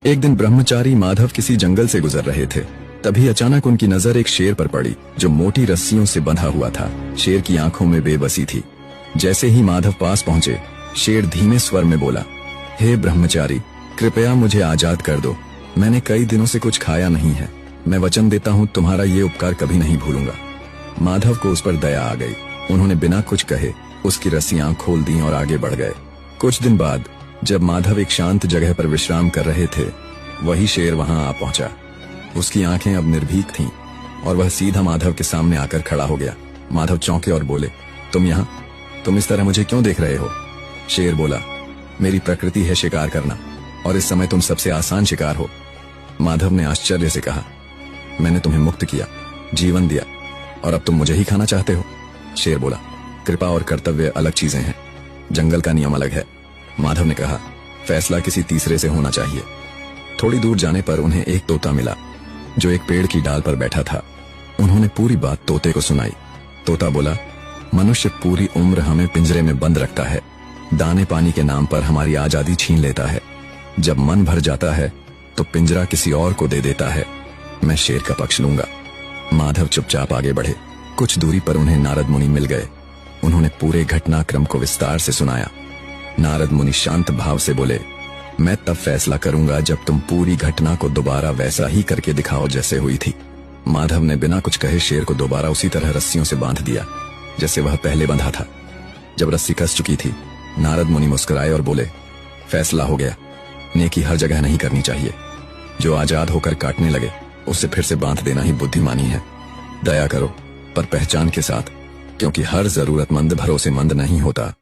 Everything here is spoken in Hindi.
एक दिन ब्रह्मचारी माधव किसी जंगल से गुजर रहे थे। तभी अचानक उनकी नजर एक शेर पर पड़ी जो मोटी रस्सियों से बंधा हुआ था। शेर की आंखों में बेबसी थी। जैसे ही माधव पास पहुंचे, शेर धीमे स्वर में बोला, हे ब्रह्मचारी, कृपया मुझे आजाद कर दो। मैंने कई दिनों से कुछ खाया नहीं है। मैं वचन देता हूँ तुम्हारा ये उपकार कभी नहीं भूलूंगा। माधव को उस पर दया आ गई। उन्होंने बिना कुछ कहे उसकी रस्सियां खोल दी और आगे बढ़ गए। कुछ दिन बाद जब माधव एक शांत जगह पर विश्राम कर रहे थे, वही शेर वहां आ पहुंचा। उसकी आंखें अब निर्भीक थीं और वह सीधा माधव के सामने आकर खड़ा हो गया। माधव चौंके और बोले, तुम यहाँ? तुम इस तरह मुझे क्यों देख रहे हो? शेर बोला, मेरी प्रकृति है शिकार करना और इस समय तुम सबसे आसान शिकार हो। माधव ने आश्चर्य से कहा, मैंने तुम्हें मुक्त किया, जीवन दिया और अब तुम मुझे ही खाना चाहते हो? शेर बोला, कृपा और कर्तव्य अलग चीजें हैं, जंगल का नियम अलग है। माधव ने कहा, फैसला किसी तीसरे से होना चाहिए। थोड़ी दूर जाने पर उन्हें एक तोता मिला जो एक पेड़ की डाल पर बैठा था। उन्होंने पूरी बात तोते को सुनाई। तोता बोला, मनुष्य पूरी उम्र हमें पिंजरे में बंद रखता है, दाने पानी के नाम पर हमारी आजादी छीन लेता है। जब मन भर जाता है तो पिंजरा किसी और को दे देता है। मैं शेर का पक्ष लूंगा। माधव चुपचाप आगे बढ़े। कुछ दूरी पर उन्हें नारद मुनि मिल गए। उन्होंने पूरे घटनाक्रम को विस्तार से सुनाया। नारद मुनि शांत भाव से बोले, मैं तब फैसला करूंगा जब तुम पूरी घटना को दोबारा वैसा ही करके दिखाओ जैसे हुई थी। माधव ने बिना कुछ कहे शेर को दोबारा उसी तरह रस्सियों से बांध दिया जैसे वह पहले बंधा था। जब रस्सी कस चुकी थी, नारद मुनि मुस्कुराए और बोले, फैसला हो गया। नेकी हर जगह नहीं करनी चाहिए। जो आजाद होकर काटने लगे उसे फिर से बांध देना ही बुद्धिमानी है। दया करो, पर पहचान के साथ, क्योंकि हर जरूरतमंद भरोसेमंद नहीं होता।